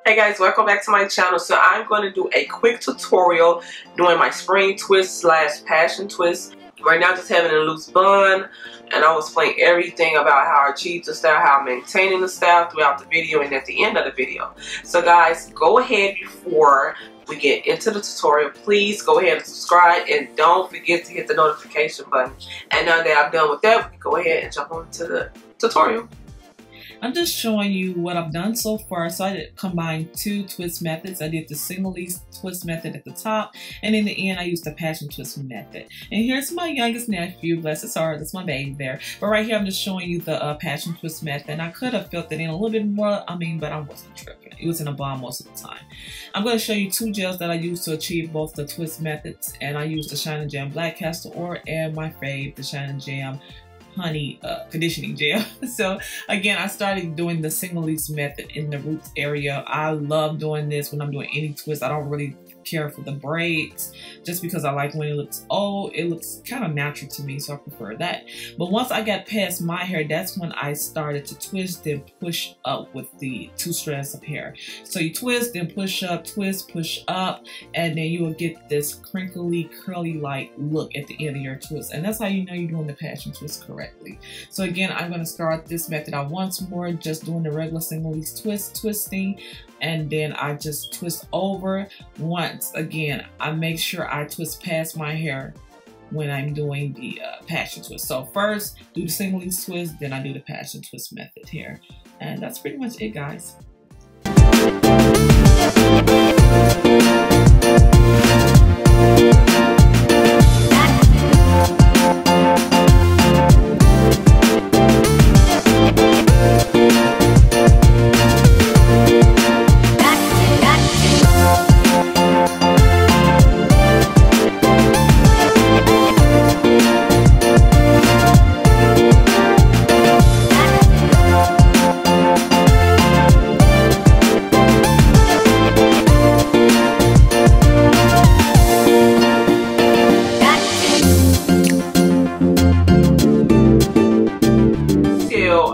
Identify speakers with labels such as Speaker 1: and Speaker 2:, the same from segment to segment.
Speaker 1: Hey guys, welcome back to my channel. So I'm going to do a quick tutorial doing my spring twist slash passion twist. Right now just having a loose bun, and I will explain everything about how I achieve the style, how I'm maintaining the style throughout the video and at the end of the video. So guys, go ahead before we get into the tutorial. Please go ahead and subscribe and don't forget to hit the notification button. And now that I'm done with that, we can go ahead and jump on to the tutorial.
Speaker 2: I'm just showing you what I've done so far. So I combined two twist methods. I did the Senegalese twist method at the top, and in the end I used the passion twist method. And here's my youngest nephew, bless his heart, that's my baby there. But right here I'm just showing you the passion twist method. And I could have filled it in a little bit more, but I wasn't tripping. It was in a bun most of the time. I'm going to show you two gels that I use to achieve both the twist methods, and I use the Shine and Jam Black Castor Oil and my fave, the Shine and Jam Honey conditioning gel. So again, I started doing the Senegalese method in the roots area. I love doing this when I'm doing any twist. I don't really care for the braids just because I like when it looks old. It looks kind of natural to me, so I prefer that. But once I got past my hair, that's when I started to twist and push up with the two strands of hair. So you twist and push up, twist, push up, and then you will get this crinkly, curly like look at the end of your twist. And that's how you know you're doing the passion twist correctly. So again, I'm going to start this method out once more, just doing the regular Senegalese twisting, and then I just twist over. Once again, I make sure I twist past my hair when I'm doing the passion twist. So first do the Senegalese twist, then I do the passion twist method here, and that's pretty much it, guys.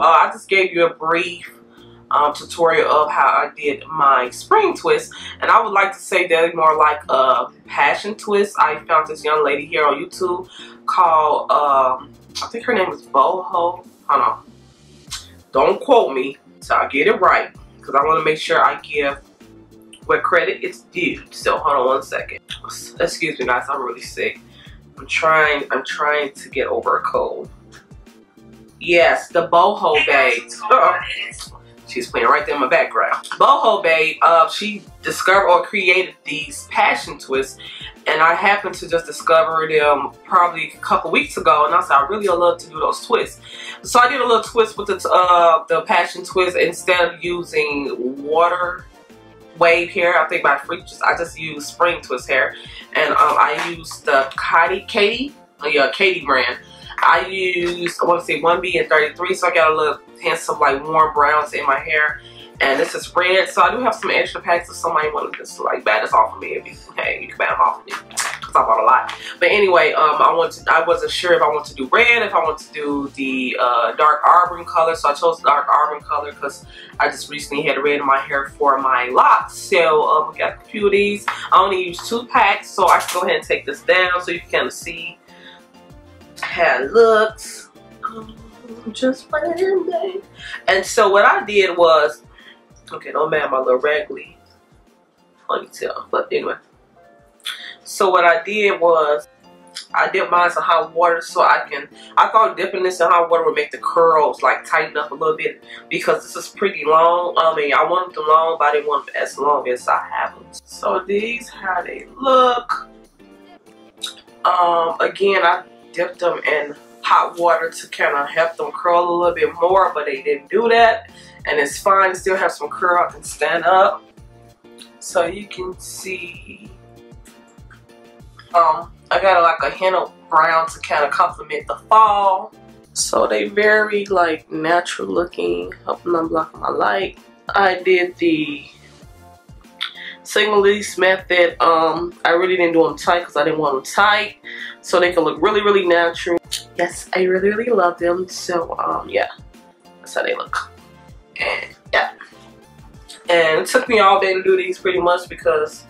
Speaker 1: I just gave you a brief tutorial of how I did my spring twist, and I would like to say that it's more like a passion twist. I found this young lady here on YouTube called I think her name is Boho. Hold on, don't quote me so I get it right, because I want to make sure I give where credit is due. So hold on one second. Excuse me guys, I'm really sick. I'm trying to get over a cold. Yes, the Boho Babe. She's playing right there in my background. Boho Babe, she discovered or created these passion twists, and I happened to just discover them probably a couple weeks ago, and I said I really would love to do those twists. So I did a little twist with the passion twist. Instead of using water wave hair, I think by Freak, I just used spring twist hair, and I used the Kadi brand. I used, I want to say 1B and 33, so I got a little hints of like warm browns in my hair. And this is red, so I do have some extra packs if somebody wanted to just like bat this off of me. If you, hey, you can bat them off of me, because I bought a lot. But anyway, I wasn't sure if I want to do red, if I want to do the dark auburn color. So I chose the dark auburn color because I just recently had red in my hair for my locks. So we got a few of these. I only used 2 packs, so I can go ahead and take this down so you can kind of see how it looks. Just playing, babe. And so what I did was, okay, don't mind my little raggedy ponytail, but anyway. So what I did was, I dipped mine in hot water so I thought dipping this in hot water would make the curls like tighten up a little bit, because this is pretty long. I mean, I wanted them long, but I didn't want them as long as I have them. So these how they look. Again, I dipped them in hot water to kind of help them curl a little bit more, but they didn't do that, and it's fine. Still have some curl. I can stand up so you can see. I got like a hint of brown to kind of complement the fall, so they very like natural looking, helping unblock my light. I did the Senegalese method. I really didn't do them tight because I didn't want them tight, so they can look really, really natural. Yes, I really, really love them. So yeah, that's how they look. And yeah, And it took me all day to do these pretty much because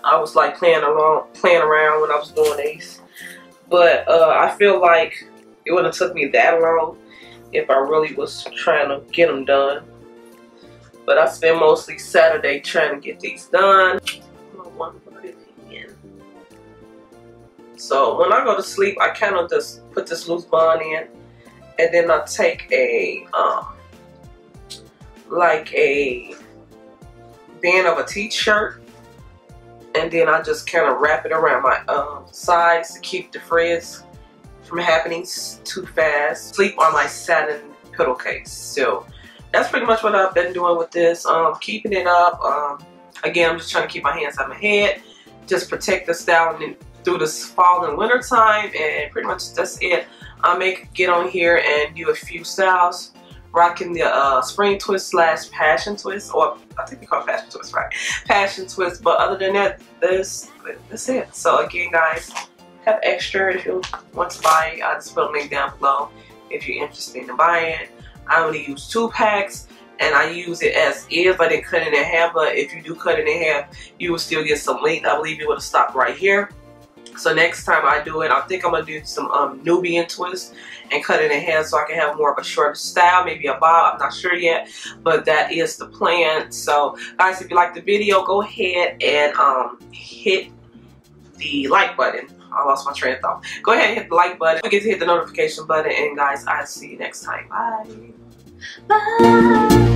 Speaker 1: I was like playing around when I was doing these. But I feel like it wouldn't have took me that long if I really was trying to get them done. But I spent mostly Saturday trying to get these done. So when I go to sleep, I kind of just put this loose bond in, and then I take a like a band of a t-shirt, and then I just kind of wrap it around my sides to keep the frizz from happening too fast. Sleep on my satin pillowcase. So that's pretty much what I've been doing with this. Keeping it up. Again, I'm just trying to keep my hands on my head, just protect the style through this fall and winter time, and pretty much that's it. I may get on here and do a few styles, rocking the spring twist / passion twist, or I think they call it passion twist, right? Passion twist. But other than that, that's it. So again, guys, have extra if you want to buy it. I'll just put a link down below if you're interested in buying it. I only use 2 packs, and I use it as is. I didn't cut it in half, but if you do cut it in half, you will still get some length. I believe it would have stopped right here. So next time I do it, I think I'm going to do some Nubian twist and cut it in half so I can have more of a shorter style, maybe a bob, I'm not sure yet, but that is the plan. So guys, if you like the video, go ahead and hit the like button. I lost my train of thought. Go ahead and hit the like button. Don't forget to hit the notification button, and guys, I'll see you next time. Bye. Bye.